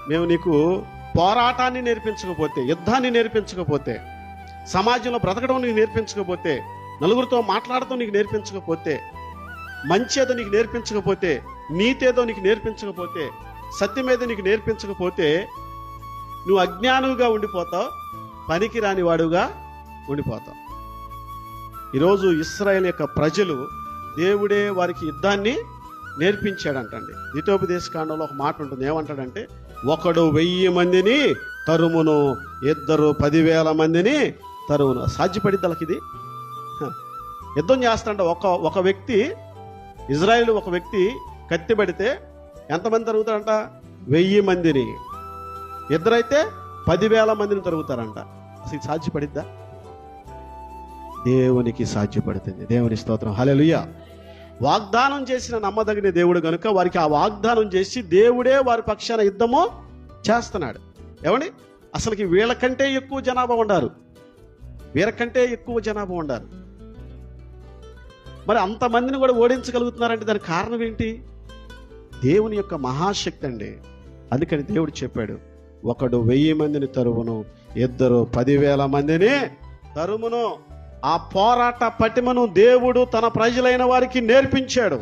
మేము నీకు పోరాటాన్ని నేర్పించకపోతే, యుద్ధాన్ని నేర్పించకపోతే, సమాజంలో బ్రతకడం నీకు నేర్పించకపోతే, నలుగురితో మాట్లాడటం నీకు నేర్పించకపోతే, మంచి ఏదో నీకు నేర్పించకపోతే, నీతి ఏదో నీకు నేర్పించకపోతే, సత్యమేదో నీకు నేర్పించకపోతే నువ్వు అజ్ఞానువుగా ఉండిపోతావు, పనికి రాని వాడుగా ఉండిపోతావు. ఈరోజు ఇశ్రాయేలు యొక్క ప్రజలు దేవుడే వారికి యుద్ధాన్ని నేర్పించాడంటండి. ద్వితోపదేశకాండంలో ఒక మాట ఉంటుంది, ఏమంటాడంటే, ఒకడు 1000 మందిని తరుమును, ఇద్దరు 10,000 మందిని తరుమును. సాధ్యపడిద్ది వాళ్ళకి ఇది? యుద్ధం చేస్తాంట. ఒక వ్యక్తి, ఇజ్రాయేలు ఒక వ్యక్తి కత్తి పెడితే ఎంతమంది తరుగుతారంట? 1000 మందిని. ఇద్దరైతే 10,000 మందిని తరుగుతారంట. అసలు సాధ్యపడిద్దా? దేవునికి సాధ్యపడుతుంది. దేవుని స్తోత్రం, హల్లెలూయా. వాగ్దానం చేసిన నమ్మదగిన దేవుడు కనుక వారికి ఆ వాగ్దానం చేసి దేవుడే వారి పక్షాన యుద్ధము చేస్తున్నాడు. ఏమండి, అసలుకి వీళ్ళకంటే ఎక్కువ జనాభా ఉండారు, వీళ్ళకంటే ఎక్కువ జనాభా ఉండారు. మరి అంతమందిని కూడా ఓడించగలుగుతున్నారంటే దానికి కారణం ఏంటి? దేవుని యొక్క మహాశక్తి అండి. అందుకని దేవుడు చెప్పాడు, ఒకడు 1000 మందిని తరుమును, ఇద్దరు 10,000 మందిని తరుమును. ఆ పోరాట పటిమను దేవుడు తన ప్రజలైన వారికి నేర్పించాడు.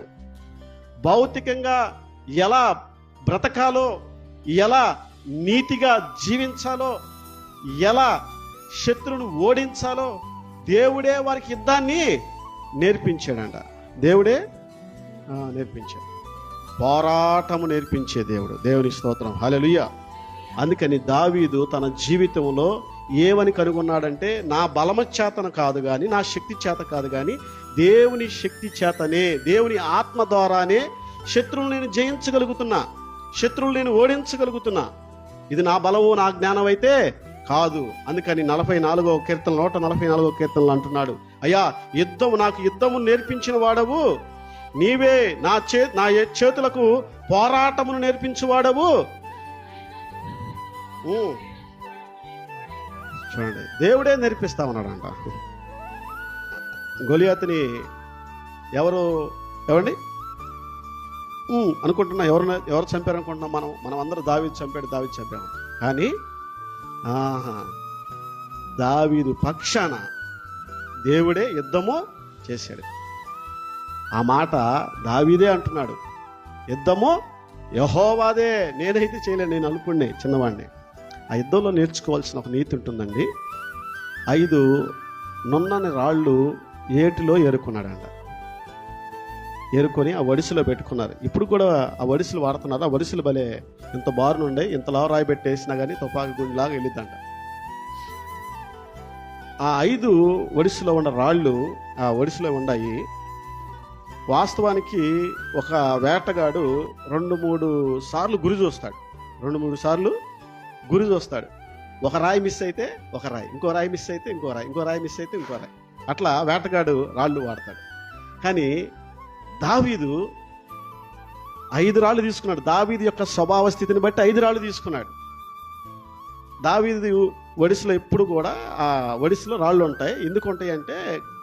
భౌతికంగా ఎలా బ్రతకాలో, ఎలా నీతిగా జీవించాలో, ఎలా శత్రువును ఓడించాలో దేవుడే వారికి యుద్ధాన్ని నేర్పించాడంట. దేవుడే నేర్పించాడు. పోరాటము నేర్పించే దేవుడు. దేవుని స్తోత్రం, హల్లెలూయా. అందుకని దావీదు తన జీవితంలో ఏమని కనుగొన్నాడంటే, నా బలము చేతన కాదు కానీ, నా శక్తి చేత కాదు కానీ, దేవుని శక్తి చేతనే, దేవుని ఆత్మ ద్వారానే శత్రువులు నేను జయించగలుగుతున్నా, శత్రువులు నేను ఓడించగలుగుతున్నా. ఇది నా బలము, నా జ్ఞానం అయితే కాదు. అందుకని 44వ కీర్తన 144వ కీర్తనలు అంటున్నాడు, అయ్యా నాకు యుద్ధము నేర్పించిన వాడవు నీవే, నా చేతులకు పోరాటమును నేర్పించువాడవు. చూడండి, దేవుడే నేర్పిస్తామన్నాడంట. గొలియాతుని ఎవరండి అనుకుంటున్నా? ఎవరు చంపారనుకుంటున్నాం? మనం అందరూ దావీదు చంపాము. కానీ దావీదు పక్షాన దేవుడే యుద్ధము చేశాడు. ఆ మాట దావీదే అంటున్నాడు, యుద్ధము యెహోవాదే, నేనైతే చేయలేను, నేను అనుకునే చిన్నవాడిని. ఆ యుద్ధంలో నేర్చుకోవాల్సిన ఒక నీతి ఉంటుందండి. 5 నున్నని రాళ్ళు ఏటిలో ఏరుకున్నాడంట. ఏరుకొని ఆ వడిసెలో పెట్టుకున్నారు. ఇప్పుడు కూడా ఆ వడిసెలు వాడుతున్నారు. ఆ వడిసెలు భలే ఇంత బారునుండే, ఇంతలా రాయి పెట్టేసినా కానీ తుపాకి గుండిలాగా వెళ్ళిద్దంట. ఆ 5 వడిసెలో ఉన్న రాళ్ళు ఆ వడిసెలో ఉన్నాయి. వాస్తవానికి ఒక వేటగాడు 2-3 సార్లు గురి చూస్తాడు. 2-3 సార్లు గురి చూస్తాడు. ఒక రాయి మిస్ అయితే ఒక రాయి, ఇంకో రాయి మిస్ అయితే ఇంకో రాయి, ఇంకో రాయి మిస్ అయితే ఇంకో రాయి, అట్లా వేటగాడు రాళ్ళు వాడతాడు. కానీ దావీదు 5 రాళ్ళు తీసుకున్నాడు. దావీదు యొక్క స్వభావ స్థితిని బట్టి 5 రాళ్ళు తీసుకున్నాడు. దావీదు ఒడిశలో ఎప్పుడు కూడా ఆ ఒడిశలో రాళ్ళు ఉంటాయి. ఎందుకు ఉంటాయి అంటే,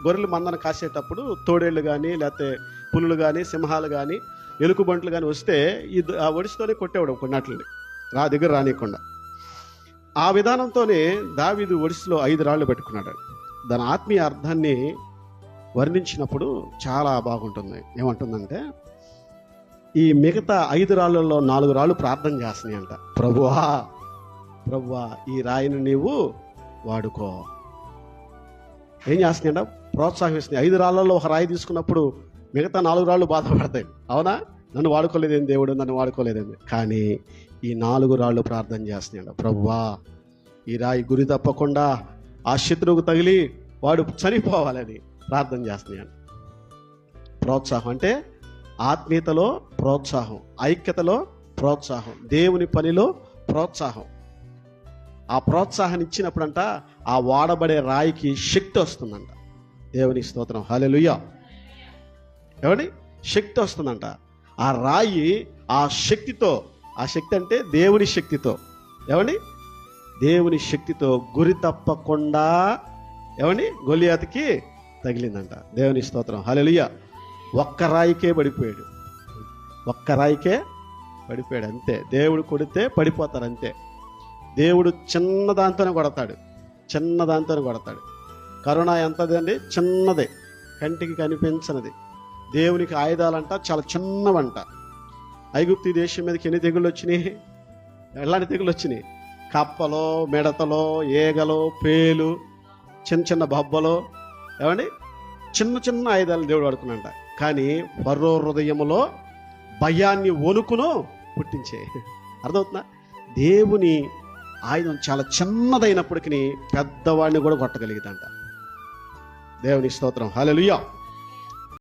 గొర్రెలు మందను కాసేటప్పుడు తోడేళ్ళు కానీ, లేకపోతే పులులు కానీ, సింహాలు కానీ, ఎలుకబంట్లు కానీ వస్తే ఆ ఒడిశతోనే కొట్టేవాడు కొన్నట్లని, దగ్గర రానియకుండా. ఆ విధానంతోనే దావీదు ఒడిశలో 5 రాళ్ళు పెట్టుకున్నాడు. దాని ఆత్మీయ అర్థాన్ని వర్ణించినప్పుడు చాలా బాగుంటుంది. ఏమంటుందంటే, ఈ మిగతా 5 రాళ్ళల్లో 4 రాళ్ళు ప్రార్థన చేస్తున్నాయి అంట. ప్రభువా ఈ రాయిని నీవు వాడుకో. ఏం చేస్తున్నాయంట? ప్రోత్సాహిస్తున్నాయి. 5 రాళ్ళల్లో ఒక రాయి తీసుకున్నప్పుడు మిగతా 4 రాళ్ళు బాధపడతాయి. అవునా, నన్ను వాడుకోలేదేంది దేవుడు, నన్ను వాడుకోలేదేంది. కానీ ఈ 4 రాళ్ళు ప్రార్థన చేస్తున్నాయంట. ప్రభువా ఈ రాయి గురి తప్పకుండా ఆ శత్రువుకు తగిలి వాడు చనిపోవాలని ప్రార్థన చేస్తున్నాయంట. ప్రోత్సాహం అంటే ఆత్మీయతలో ప్రోత్సాహం, ఐక్యతలో ప్రోత్సాహం, దేవుని పనిలో ప్రోత్సాహం. ఆ ప్రోత్సాహాన్ని ఇచ్చినప్పుడంట ఆ వాడబడే రాయికి శక్తి వస్తుందంట. దేవుని స్తోత్రం, హల్లెలూయా. ఏమండి, శక్తి వస్తుందంట. ఆ రాయి ఆ శక్తితో, ఆ శక్తి అంటే దేవుని శక్తితో, ఏమండి దేవుని శక్తితో గురి తప్పకుండా ఏమండి గొలియాతుకి తగిలిందంట. దేవుని స్తోత్రం, హల్లెలూయా. ఒక్క రాయికే పడిపోయాడు, ఒక్క రాయికే పడిపోయాడు అంతే. దేవుడు కొడితే పడిపోతారు అంతే. దేవుడు చిన్న దాంతోనే కొడతాడు, చిన్న దాంతోనే కొడతాడు. కరోనా ఎంతదండి? చిన్నదే, కంటికి కనిపించనిది. దేవునికి ఆయుధాలంట చాలా చిన్నవంట. ఐగుప్తు దేశం మీదకి ఎన్ని తెగుళ్ళు వచ్చినాయి? ఎలాంటి తెగుళ్ళు వచ్చినాయి? కప్పలో, మిడతలో, ఏగలో, పేలు, చిన్న చిన్న బొబ్బలో, ఏమండి చిన్న చిన్న ఆయుధాలను దేవుడు వాడుకున్నాడంట. కానీ ఫరో హృదయములో భయాన్ని, వణుకును పుట్టించే. అర్థమవుతుందా? దేవుని ఆయుధం చాలా చిన్నదైనప్పటికీ పెద్దవాడిని కూడా కొట్టగలిగితే అంట. దేవుని స్తోత్రం. హల్లెలూయా.